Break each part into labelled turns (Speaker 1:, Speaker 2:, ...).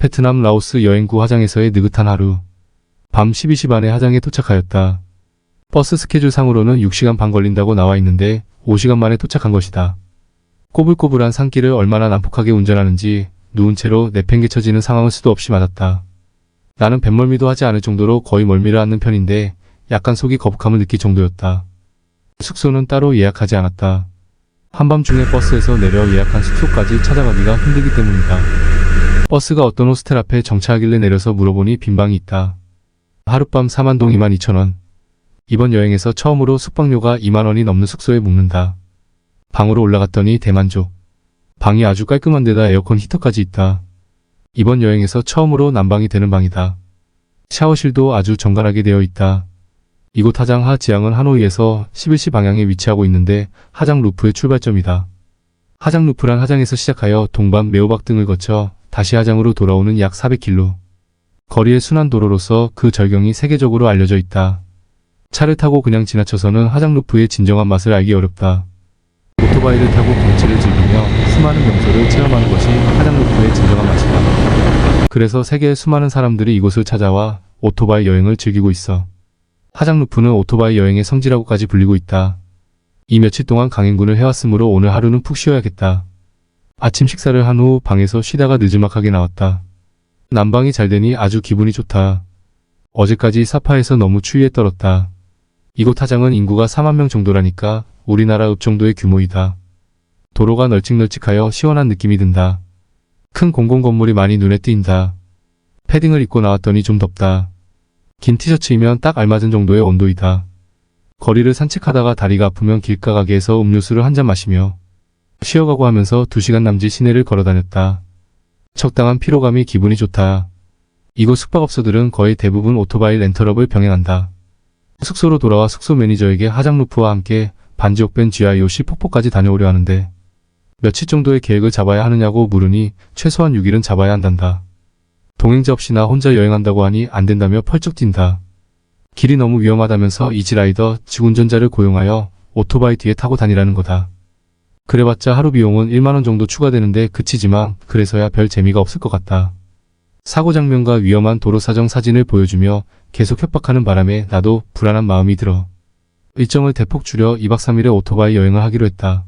Speaker 1: 베트남 라오스 여행구 하장에서의 느긋한 하루. 밤 12시 반에 하장에 도착하였다. 버스 스케줄상으로는 6시간 반 걸린다고 나와 있는데 5시간 만에 도착한 것이다. 꼬불꼬불한 산길을 얼마나 난폭하게 운전하는지 누운 채로 내팽개쳐지는 상황을 수도 없이 맞았다. 나는 뱃멀미도 하지 않을 정도로 거의 멀미를 앓는 편인데 약간 속이 거북함을 느낄 정도였다. 숙소는 따로 예약하지 않았다. 한밤중에 버스에서 내려 예약한 숙소까지 찾아가기가 힘들기 때문이다. 버스가 어떤 호스텔 앞에 정차하길래 내려서 물어보니 빈 방이 있다. 하룻밤 40,000동 22,000원. 이번 여행에서 처음으로 숙박료가 20,000원이 넘는 숙소에 묵는다. 방으로 올라갔더니 대만족. 방이 아주 깔끔한 데다 에어컨 히터까지 있다. 이번 여행에서 처음으로 난방이 되는 방이다. 샤워실도 아주 정갈하게 되어 있다. 이곳 하장 하지앙은 하노이에서 11시 방향에 위치하고 있는데 하장 루프의 출발점이다. 하장 루프란 하장에서 시작하여 동반 매오박 등을 거쳐 다시 하장으로 돌아오는 약 400km. 거리의 순환 도로로서 그 절경이 세계적으로 알려져 있다. 차를 타고 그냥 지나쳐서는 하장 루프의 진정한 맛을 알기 어렵다. 오토바이를 타고 경치를 즐기며 수많은 명소를 체험하는 것이 하장 루프의 진정한 맛이다. 그래서 세계의 수많은 사람들이 이곳을 찾아와 오토바이 여행을 즐기고 있어. 하장 루프는 오토바이 여행의 성지라고까지 불리고 있다. 이 며칠 동안 강행군을 해왔으므로 오늘 하루는 푹 쉬어야겠다. 아침 식사를 한 후 방에서 쉬다가 느즈막하게 나왔다. 난방이 잘 되니 아주 기분이 좋다. 어제까지 사파에서 너무 추위에 떨었다. 이곳 하장은 인구가 40,000명 정도라니까 우리나라 읍 정도의 규모이다. 도로가 널찍널찍하여 시원한 느낌이 든다. 큰 공공건물이 많이 눈에 띈다. 패딩을 입고 나왔더니 좀 덥다. 긴 티셔츠이면 딱 알맞은 정도의 온도이다. 거리를 산책하다가 다리가 아프면 길가 가게에서 음료수를 한 잔 마시며 쉬어가고 하면서 2시간 남짓 시내를 걸어다녔다. 적당한 피로감이 기분이 좋다. 이곳 숙박업소들은 거의 대부분 오토바이 렌털업을 병행한다. 숙소로 돌아와 숙소 매니저에게 하장 루프와 함께 반지옥밴 GIOC 폭포까지 다녀오려 하는데 며칠 정도의 계획을 잡아야 하느냐고 물으니 최소한 6일은 잡아야 한단다. 동행자 없이 나 혼자 여행한다고 하니 안 된다며 펄쩍 뛴다. 길이 너무 위험하다면서 이지라이더 직운전자를 고용하여 오토바이 뒤에 타고 다니라는 거다. 그래봤자 하루 비용은 10,000원 정도 추가되는데 그치지만 그래서야 별 재미가 없을 것 같다. 사고 장면과 위험한 도로 사정 사진을 보여주며 계속 협박하는 바람에 나도 불안한 마음이 들어 일정을 대폭 줄여 2박 3일의 오토바이 여행을 하기로 했다.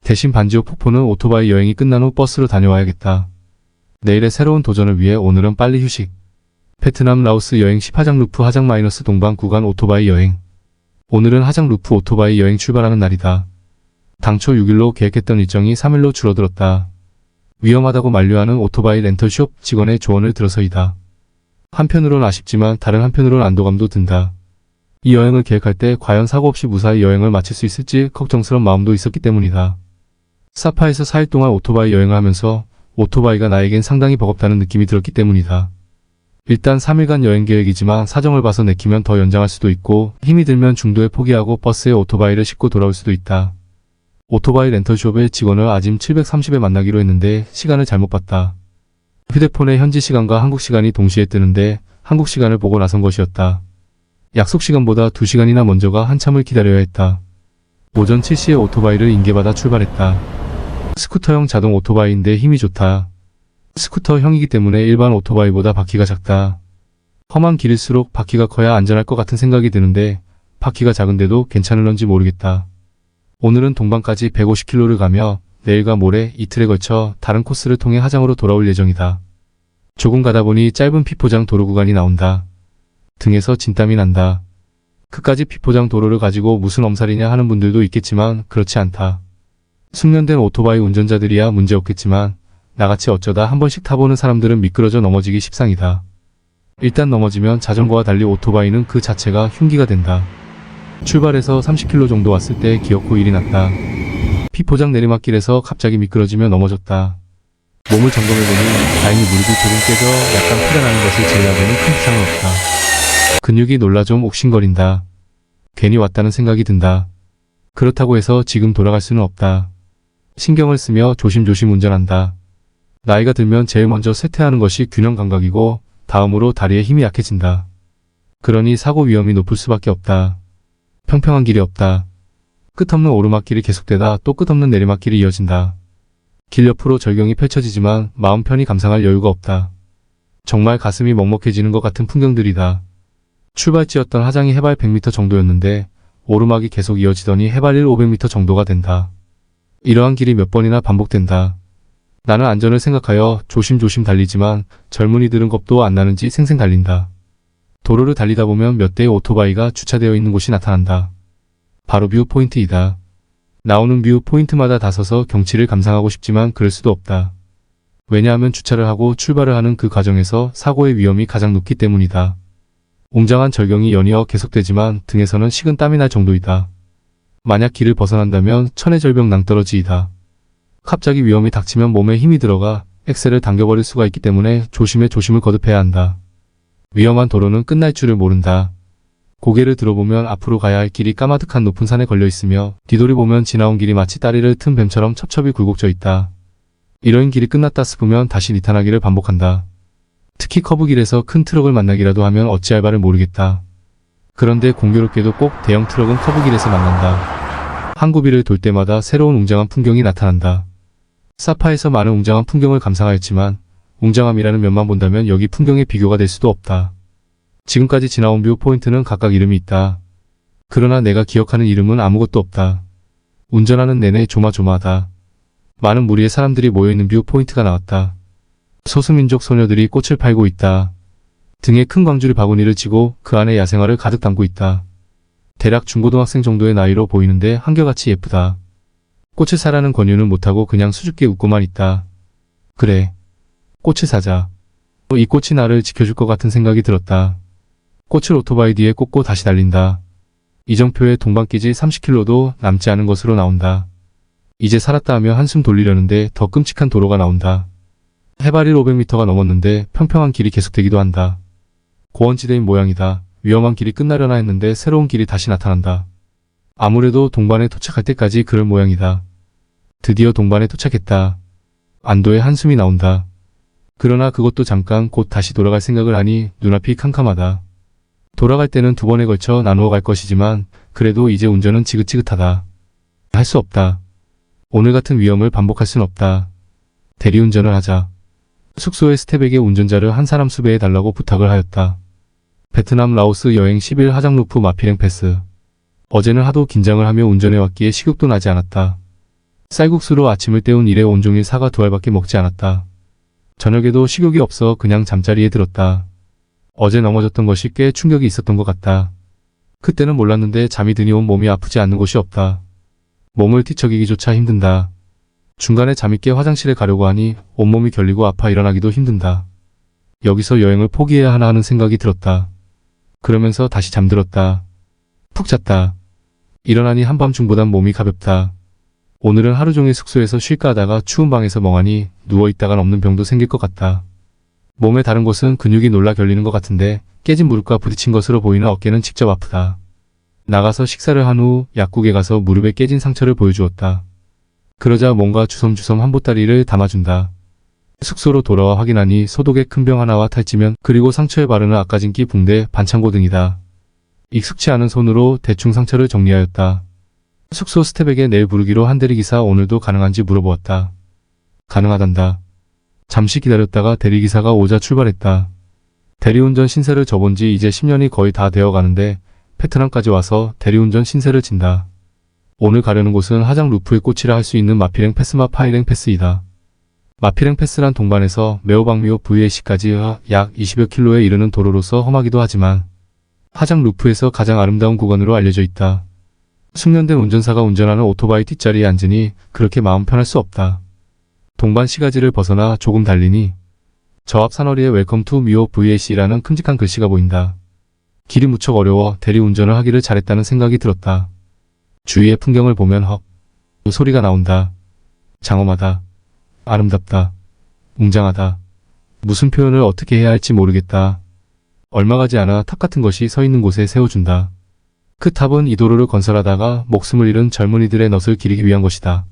Speaker 1: 대신 반지옥 폭포는 오토바이 여행이 끝난 후 버스로 다녀와야겠다. 내일의 새로운 도전을 위해 오늘은 빨리 휴식. 베트남 라오스 여행 10하장 루프 하장 마이너스 동반 구간 오토바이 여행. 오늘은 하장 루프 오토바이 여행 출발하는 날이다. 당초 6일로 계획했던 일정이 3일로 줄어들었다. 위험하다고 만류하는 오토바이 렌털숍 직원의 조언을 들어서이다. 한편으론 아쉽지만 다른 한편으론 안도감도 든다. 이 여행을 계획할 때 과연 사고 없이 무사히 여행을 마칠 수 있을지 걱정스러운 마음도 있었기 때문이다. 사파에서 4일 동안 오토바이 여행을 하면서 오토바이가 나에겐 상당히 버겁다는 느낌이 들었기 때문이다. 일단 3일간 여행 계획이지만 사정을 봐서 내키면 더 연장할 수도 있고 힘이 들면 중도에 포기하고 버스에 오토바이를 싣고 돌아올 수도 있다. 오토바이 렌털숍의 직원을 아침 730에 만나기로 했는데 시간을 잘못 봤다. 휴대폰에 현지 시간과 한국 시간이 동시에 뜨는데 한국 시간을 보고 나선 것이었다. 약속 시간보다 2시간이나 먼저가 한참을 기다려야 했다. 오전 7시에 오토바이를 인계받아 출발했다. 스쿠터형 자동 오토바이인데 힘이 좋다. 스쿠터형이기 때문에 일반 오토바이보다 바퀴가 작다. 험한 길일수록 바퀴가 커야 안전할 것 같은 생각이 드는데 바퀴가 작은데도 괜찮을런지 모르겠다. 오늘은 동반까지 150km를 가며 내일과 모레 이틀에 걸쳐 다른 코스를 통해 하장으로 돌아올 예정이다. 조금 가다 보니 짧은 피포장 도로 구간이 나온다. 등에서 진땀이 난다. 그까지 피포장 도로를 가지고 무슨 엄살이냐 하는 분들도 있겠지만 그렇지 않다. 숙련된 오토바이 운전자들이야 문제없겠지만 나같이 어쩌다 한 번씩 타보는 사람들은 미끄러져 넘어지기 십상이다. 일단 넘어지면 자전거와 달리 오토바이는 그 자체가 흉기가 된다. 출발해서 30km 정도 왔을 때 기어코 일이 났다. 피포장 내리막길에서 갑자기 미끄러지며 넘어졌다. 몸을 점검해보니 다행히 무릎이 조금 깨져 약간 피가 나는 것을 제외하고는 큰 이상은 없다. 근육이 놀라 좀 옥신거린다. 괜히 왔다는 생각이 든다. 그렇다고 해서 지금 돌아갈 수는 없다. 신경을 쓰며 조심조심 운전한다. 나이가 들면 제일 먼저 쇠퇴하는 것이 균형 감각이고 다음으로 다리에 힘이 약해진다. 그러니 사고 위험이 높을 수밖에 없다. 평평한 길이 없다. 끝없는 오르막길이 계속되다 또 끝없는 내리막길이 이어진다. 길 옆으로 절경이 펼쳐지지만 마음 편히 감상할 여유가 없다. 정말 가슴이 먹먹해지는 것 같은 풍경들이다. 출발지였던 하장이 해발 100m 정도였는데 오르막이 계속 이어지더니 해발 500m 정도가 된다. 이러한 길이 몇 번이나 반복된다. 나는 안전을 생각하여 조심조심 달리지만 젊은이들은 겁도 안 나는지 생생 달린다. 도로를 달리다 보면 몇 대의 오토바이가 주차되어 있는 곳이 나타난다. 바로 뷰 포인트이다. 나오는 뷰 포인트마다 다 서서 경치를 감상하고 싶지만 그럴 수도 없다. 왜냐하면 주차를 하고 출발을 하는 그 과정에서 사고의 위험이 가장 높기 때문이다. 웅장한 절경이 연이어 계속되지만 등에서는 식은 땀이 날 정도이다. 만약 길을 벗어난다면 천해절벽 낭떠러지이다. 갑자기 위험이 닥치면 몸에 힘이 들어가 엑셀을 당겨버릴 수가 있기 때문에 조심에 조심을 거듭해야 한다. 위험한 도로는 끝날 줄을 모른다. 고개를 들어보면 앞으로 가야 할 길이 까마득한 높은 산에 걸려 있으며 뒤돌이보면 지나온 길이 마치 다리를 튼 뱀처럼 첩첩이 굴곡져 있다. 이런 길이 끝났다 싶으면 다시 리탄하기를 반복한다. 특히 커브길에서 큰 트럭을 만나기라도 하면 어찌할 바를 모르겠다. 그런데 공교롭게도 꼭 대형 트럭은 커브길에서 만난다. 한 고비를 돌 때마다 새로운 웅장한 풍경이 나타난다. 사파에서 많은 웅장한 풍경을 감상하였지만 웅장함이라는 면만 본다면 여기 풍경의 비교가 될 수도 없다. 지금까지 지나온 뷰 포인트는 각각 이름이 있다. 그러나 내가 기억하는 이름은 아무것도 없다. 운전하는 내내 조마조마하다. 많은 무리의 사람들이 모여있는 뷰 포인트가 나왔다. 소수민족 소녀들이 꽃을 팔고 있다. 등에 큰 광주리 바구니를 쥐고 그 안에 야생화를 가득 담고 있다. 대략 중고등학생 정도의 나이로 보이는데 한결같이 예쁘다. 꽃을 사라는 권유는 못하고 그냥 수줍게 웃고만 있다. 그래, 꽃을 사자. 이 꽃이 나를 지켜줄 것 같은 생각이 들었다. 꽃을 오토바이 뒤에 꽂고 다시 달린다. 이정표의 동방기지 30km도 남지 않은 것으로 나온다. 이제 살았다 하며 한숨 돌리려는데 더 끔찍한 도로가 나온다. 해발이 500m가 넘었는데 평평한 길이 계속되기도 한다. 고원지대인 모양이다. 위험한 길이 끝나려나 했는데 새로운 길이 다시 나타난다. 아무래도 동반에 도착할 때까지 그럴 모양이다. 드디어 동반에 도착했다. 안도의 한숨이 나온다. 그러나 그것도 잠깐 곧 다시 돌아갈 생각을 하니 눈앞이 캄캄하다. 돌아갈 때는 두 번에 걸쳐 나누어 갈 것이지만 그래도 이제 운전은 지긋지긋하다. 할 수 없다. 오늘 같은 위험을 반복할 순 없다. 대리운전을 하자. 숙소의 스텝에게 운전자를 한 사람 수배해 달라고 부탁을 하였다. 베트남 라오스 여행 10일 하장루프 마피랭 패스. 어제는 하도 긴장을 하며 운전해왔기에 식욕도 나지 않았다. 쌀국수로 아침을 때운 이래 온종일 사과 2알밖에 먹지 않았다. 저녁에도 식욕이 없어 그냥 잠자리에 들었다. 어제 넘어졌던 것이 꽤 충격이 있었던 것 같다. 그때는 몰랐는데 잠이 드니 온 몸이 아프지 않는 곳이 없다. 몸을 뒤척이기조차 힘든다. 중간에 잠이 깨 화장실에 가려고 하니 온몸이 결리고 아파 일어나기도 힘든다. 여기서 여행을 포기해야 하나 하는 생각이 들었다. 그러면서 다시 잠들었다. 푹 잤다. 일어나니 한밤중보단 몸이 가볍다. 오늘은 하루 종일 숙소에서 쉴까 하다가 추운 방에서 멍하니 누워있다간 없는 병도 생길 것 같다. 몸의 다른 곳은 근육이 놀라 결리는 것 같은데 깨진 무릎과 부딪힌 것으로 보이는 어깨는 직접 아프다. 나가서 식사를 한 후 약국에 가서 무릎에 깨진 상처를 보여주었다. 그러자 뭔가 주섬주섬 한 보따리를 담아준다. 숙소로 돌아와 확인하니 소독에 큰 병 하나와 탈지면 그리고 상처에 바르는 아까진기 붕대, 반창고 등이다. 익숙치 않은 손으로 대충 상처를 정리하였다. 숙소 스텝에게 내일 부르기로 한 대리기사 오늘도 가능한지 물어보았다. 가능하단다. 잠시 기다렸다가 대리기사가 오자 출발했다. 대리운전 신세를 져본 지 이제 10년이 거의 다 되어 가는데 베트남까지 와서 대리운전 신세를 진다. 오늘 가려는 곳은 하장 루프의 꽃이라 할 수 있는 마피랭 패스마 파이랭 패스이다. 마피랭 패스란 동반에서 메오방미오 VAC까지 약 20여 킬로에 이르는 도로로서 험하기도 하지만 하장 루프에서 가장 아름다운 구간으로 알려져 있다. 숙련된 운전사가 운전하는 오토바이 뒷자리에 앉으니 그렇게 마음 편할 수 없다. 동반 시가지를 벗어나 조금 달리니 저 앞 산허리에 웰컴 투 미오 VAC라는 큼직한 글씨가 보인다. 길이 무척 어려워 대리운전을 하기를 잘했다는 생각이 들었다. 주위의 풍경을 보면 헉 소리가 나온다. 장엄하다. 아름답다. 웅장하다. 무슨 표현을 어떻게 해야 할지 모르겠다. 얼마 가지 않아 탑 같은 것이 서 있는 곳에 세워준다. 그 탑은 이 도로를 건설하다가 목숨을 잃은 젊은이들의 넛을 기리기 위한 것이다.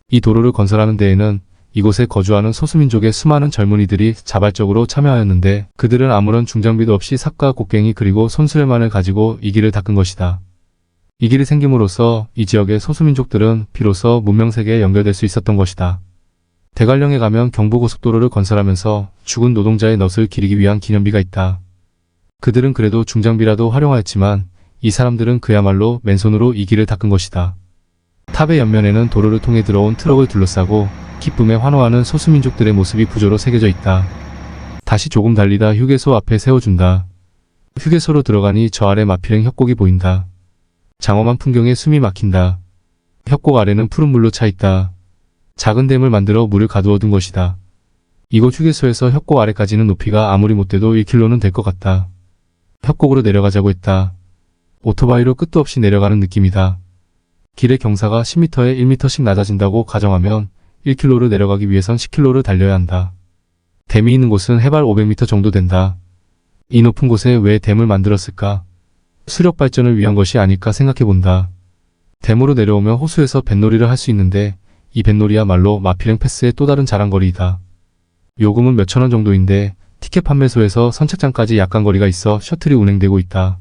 Speaker 1: 이 도로를 건설하는 데에는 이곳에 거주하는 소수민족의 수많은 젊은이들이 자발적으로 참여하였는데 그들은 아무런 중장비도 없이 삽과 곡괭이 그리고 손수레만을 가지고 이 길을 닦은 것이다. 이 길이 생김으로써 이 지역의 소수민족들은 비로소 문명세계에 연결될 수 있었던 것이다. 대관령에 가면 경부고속도로를 건설하면서 죽은 노동자의 넛을 기리기 위한 기념비가 있다. 그들은 그래도 중장비라도 활용하였지만 이 사람들은 그야말로 맨손으로 이 길을 닦은 것이다. 탑의 옆면에는 도로를 통해 들어온 트럭을 둘러싸고 기쁨에 환호하는 소수민족들의 모습이 부조로 새겨져 있다. 다시 조금 달리다 휴게소 앞에 세워준다. 휴게소로 들어가니 저 아래 마피랭 협곡이 보인다. 장엄한 풍경에 숨이 막힌다. 협곡 아래는 푸른 물로 차 있다. 작은 댐을 만들어 물을 가두어 둔 것이다. 이곳 휴게소에서 협곡 아래까지는 높이가 아무리 못돼도 1km는 될 것 같다. 협곡으로 내려가자고 했다. 오토바이로 끝도 없이 내려가는 느낌이다. 길의 경사가 10m에 1m씩 낮아진다고 가정하면 1km를 내려가기 위해선 10km를 달려야 한다. 댐이 있는 곳은 해발 500m 정도 된다. 이 높은 곳에 왜 댐을 만들었을까? 수력 발전을 위한 것이 아닐까 생각해본다. 댐으로 내려오면 호수에서 뱃놀이를 할 수 있는데 이 뱃놀이야말로 마피랭 패스의 또 다른 자랑거리이다. 요금은 몇천원 정도인데 티켓 판매소에서 선착장까지 약간 거리가 있어 셔틀이 운행되고 있다.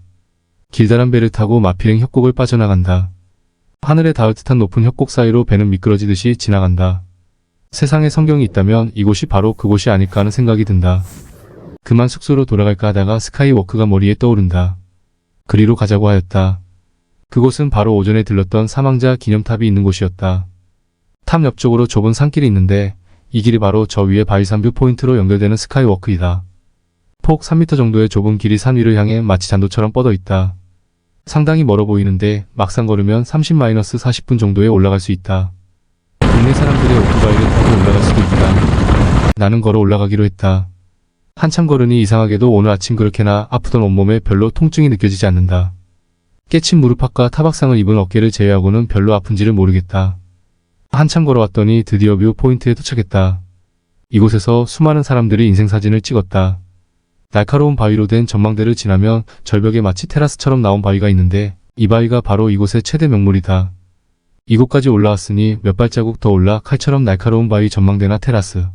Speaker 1: 길다란 배를 타고 마피랭 협곡을 빠져나간다. 하늘에 닿을 듯한 높은 협곡 사이로 배는 미끄러지듯이 지나간다. 세상에 성경이 있다면 이곳이 바로 그곳이 아닐까 하는 생각이 든다. 그만 숙소로 돌아갈까 하다가 스카이워크가 머리에 떠오른다. 그리로 가자고 하였다. 그곳은 바로 오전에 들렀던 사망자 기념탑이 있는 곳이었다. 탑 옆쪽으로 좁은 산길이 있는데 이 길이 바로 저 위에 바위산 뷰 포인트로 연결되는 스카이워크이다. 폭 3m 정도의 좁은 길이 산 위를 향해 마치 잔도처럼 뻗어 있다. 상당히 멀어 보이는데 막상 걸으면 30-40분 정도에 올라갈 수 있다. 국내 사람들의 오토바이를 타고 올라갈 수도 있다. 나는 걸어 올라가기로 했다. 한참 걸으니 이상하게도 오늘 아침 그렇게나 아프던 온몸에 별로 통증이 느껴지지 않는다. 깨친 무릎팍과 타박상을 입은 어깨를 제외하고는 별로 아픈지를 모르겠다. 한참 걸어왔더니 드디어 뷰 포인트에 도착했다. 이곳에서 수많은 사람들이 인생사진을 찍었다. 날카로운 바위로 된 전망대를 지나면 절벽에 마치 테라스처럼 나온 바위가 있는데 이 바위가 바로 이곳의 최대 명물이다. 이곳까지 올라왔으니 몇 발자국 더 올라 칼처럼 날카로운 바위 전망대나 테라스.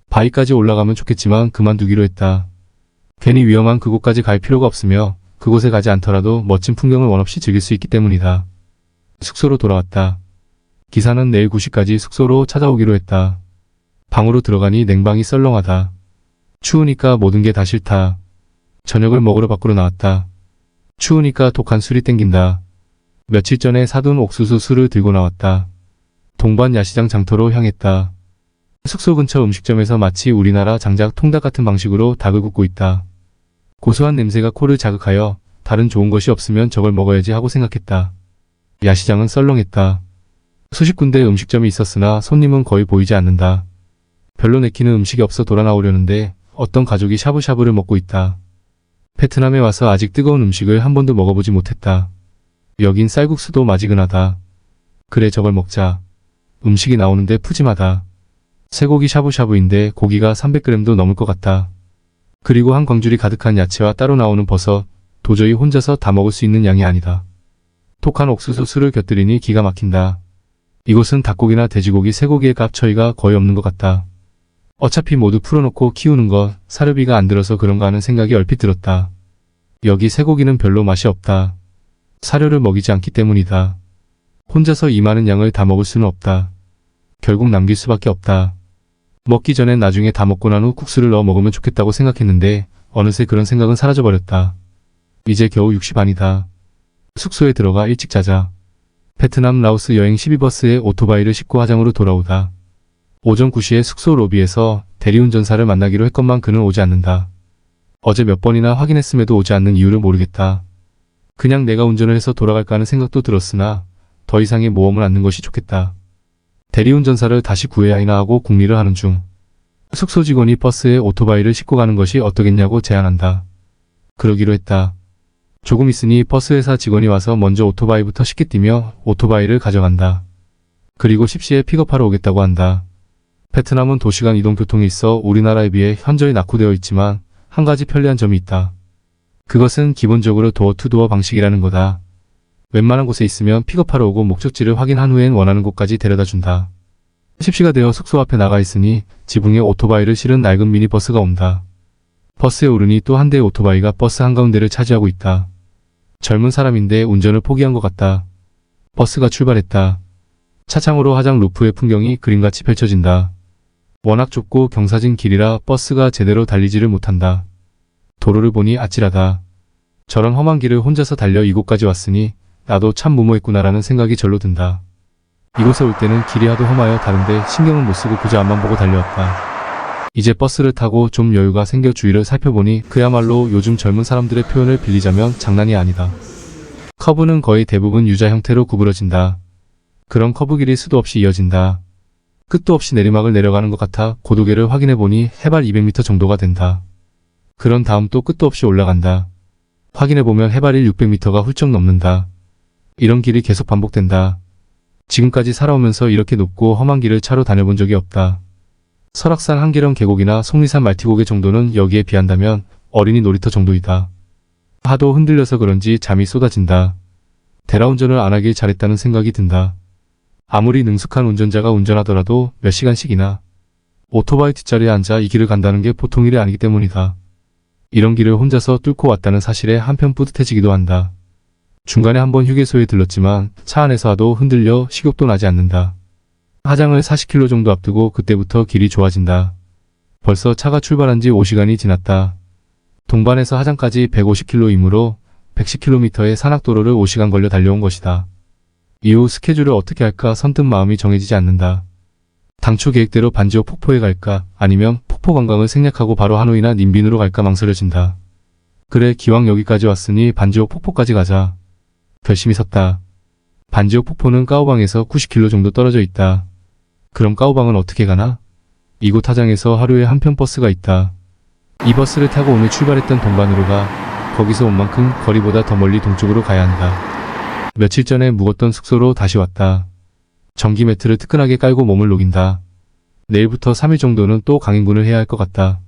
Speaker 1: 바위까지 올라가면 좋겠지만 그만두기로 했다. 괜히 위험한 그곳까지 갈 필요가 없으며 그곳에 가지 않더라도 멋진 풍경을 원없이 즐길 수 있기 때문이다. 숙소로 돌아왔다. 기사는 내일 9시까지 숙소로 찾아오기로 했다. 방으로 들어가니 냉방이 썰렁하다. 추우니까 모든 게 다 싫다. 저녁을 먹으러 밖으로 나왔다. 추우니까 독한 술이 땡긴다. 며칠 전에 사둔 옥수수 술을 들고 나왔다. 동반 야시장 장터로 향했다. 숙소 근처 음식점에서 마치 우리나라 장작 통닭 같은 방식으로 닭을 굽고 있다. 고소한 냄새가 코를 자극하여 다른 좋은 것이 없으면 저걸 먹어야지 하고 생각했다. 야시장은 썰렁했다. 수십 군데 음식점이 있었으나 손님은 거의 보이지 않는다. 별로 내키는 음식이 없어 돌아 나오려는데 어떤 가족이 샤브샤브를 먹고 있다. 베트남에 와서 아직 뜨거운 음식을 한 번도 먹어보지 못했다. 여긴 쌀국수도 마지근하다. 그래 저걸 먹자. 음식이 나오는데 푸짐하다. 쇠고기 샤브샤브인데 고기가 300g도 넘을 것 같다. 그리고 한 광줄이 가득한 야채와 따로 나오는 버섯, 도저히 혼자서 다 먹을 수 있는 양이 아니다. 톡한 옥수수 술을 곁들이니 기가 막힌다. 이곳은 닭고기나 돼지고기, 쇠고기의 값 차이가 거의 없는 것 같다. 어차피 모두 풀어놓고 키우는 것, 사료비가 안 들어서 그런가 하는 생각이 얼핏 들었다. 여기 쇠고기는 별로 맛이 없다. 사료를 먹이지 않기 때문이다. 혼자서 이 많은 양을 다 먹을 수는 없다. 결국 남길 수밖에 없다. 먹기 전엔 나중에 다 먹고 난 후 국수를 넣어 먹으면 좋겠다고 생각했는데 어느새 그런 생각은 사라져버렸다. 이제 겨우 6시 반이다. 숙소에 들어가 일찍 자자. 베트남 라오스 여행 12버스에 오토바이를 싣고 화장으로 돌아오다. 오전 9시에 숙소 로비에서 대리운전사를 만나기로 했건만 그는 오지 않는다. 어제 몇 번이나 확인했음에도 오지 않는 이유를 모르겠다. 그냥 내가 운전을 해서 돌아갈까 하는 생각도 들었으나 더 이상의 모험을 않는 것이 좋겠다. 대리운전사를 다시 구해야 하나 하고 궁리를 하는 중. 숙소 직원이 버스에 오토바이를 싣고 가는 것이 어떠겠냐고 제안한다. 그러기로 했다. 조금 있으니 버스 회사 직원이 와서 먼저 오토바이부터 싣겠다며 오토바이를 가져간다. 그리고 10시에 픽업하러 오겠다고 한다. 베트남은 도시간 이동교통이 있어 우리나라에 비해 현저히 낙후되어 있지만 한 가지 편리한 점이 있다. 그것은 기본적으로 도어 투 도어 방식이라는 거다. 웬만한 곳에 있으면 픽업하러 오고 목적지를 확인한 후엔 원하는 곳까지 데려다 준다. 10시가 되어 숙소 앞에 나가 있으니 지붕에 오토바이를 실은 낡은 미니버스가 온다. 버스에 오르니 또 한 대의 오토바이가 버스 한가운데를 차지하고 있다. 젊은 사람인데 운전을 포기한 것 같다. 버스가 출발했다. 차창으로 화장 루프의 풍경이 그림같이 펼쳐진다. 워낙 좁고 경사진 길이라 버스가 제대로 달리지를 못한다. 도로를 보니 아찔하다. 저런 험한 길을 혼자서 달려 이곳까지 왔으니 나도 참 무모했구나라는 생각이 절로 든다. 이곳에 올 때는 길이 하도 험하여 다른데 신경은 못 쓰고 그저 앞만 보고 달려왔다. 이제 버스를 타고 좀 여유가 생겨 주위를 살펴보니 그야말로 요즘 젊은 사람들의 표현을 빌리자면 장난이 아니다. 커브는 거의 대부분 U자 형태로 구부러진다. 그런 커브 길이 수도 없이 이어진다. 끝도 없이 내리막을 내려가는 것 같아 고도계를 확인해보니 해발 200m 정도가 된다. 그런 다음 또 끝도 없이 올라간다. 확인해보면 해발이 600m가 훌쩍 넘는다. 이런 길이 계속 반복된다. 지금까지 살아오면서 이렇게 높고 험한 길을 차로 다녀본 적이 없다. 설악산 한계령 계곡이나 속리산 말티고개 정도는 여기에 비한다면 어린이 놀이터 정도이다. 하도 흔들려서 그런지 잠이 쏟아진다. 대라운전을 안 하길 잘했다는 생각이 든다. 아무리 능숙한 운전자가 운전하더라도 몇 시간씩이나 오토바이 뒷자리에 앉아 이 길을 간다는 게 보통 일이 아니기 때문이다. 이런 길을 혼자서 뚫고 왔다는 사실에 한편 뿌듯해지기도 한다. 중간에 한번 휴게소에 들렀지만 차 안에서 하도 흔들려 식욕도 나지 않는다. 하장을 40km 정도 앞두고 그때부터 길이 좋아진다. 벌써 차가 출발한 지 5시간이 지났다. 동반에서 하장까지 150km이므로 110km의 산악도로를 5시간 걸려 달려온 것이다. 이후 스케줄을 어떻게 할까 선뜻 마음이 정해지지 않는다. 당초 계획대로 반지옥 폭포에 갈까 아니면 폭포 관광을 생략하고 바로 하노이나 님빈으로 갈까 망설여진다. 그래 기왕 여기까지 왔으니 반지옥 폭포까지 가자. 결심이 섰다. 반지옥 폭포는 까오방에서 90km 정도 떨어져 있다. 그럼 까오방은 어떻게 가나? 이곳 하장에서 하루에 한 편 버스가 있다. 이 버스를 타고 오늘 출발했던 동반으로 가 거기서 온 만큼 거리보다 더 멀리 동쪽으로 가야 한다. 며칠 전에 묵었던 숙소로 다시 왔다. 전기 매트를 뜨끈하게 깔고 몸을 녹인다. 내일부터 3일 정도는 또 강행군을 해야 할 것 같다.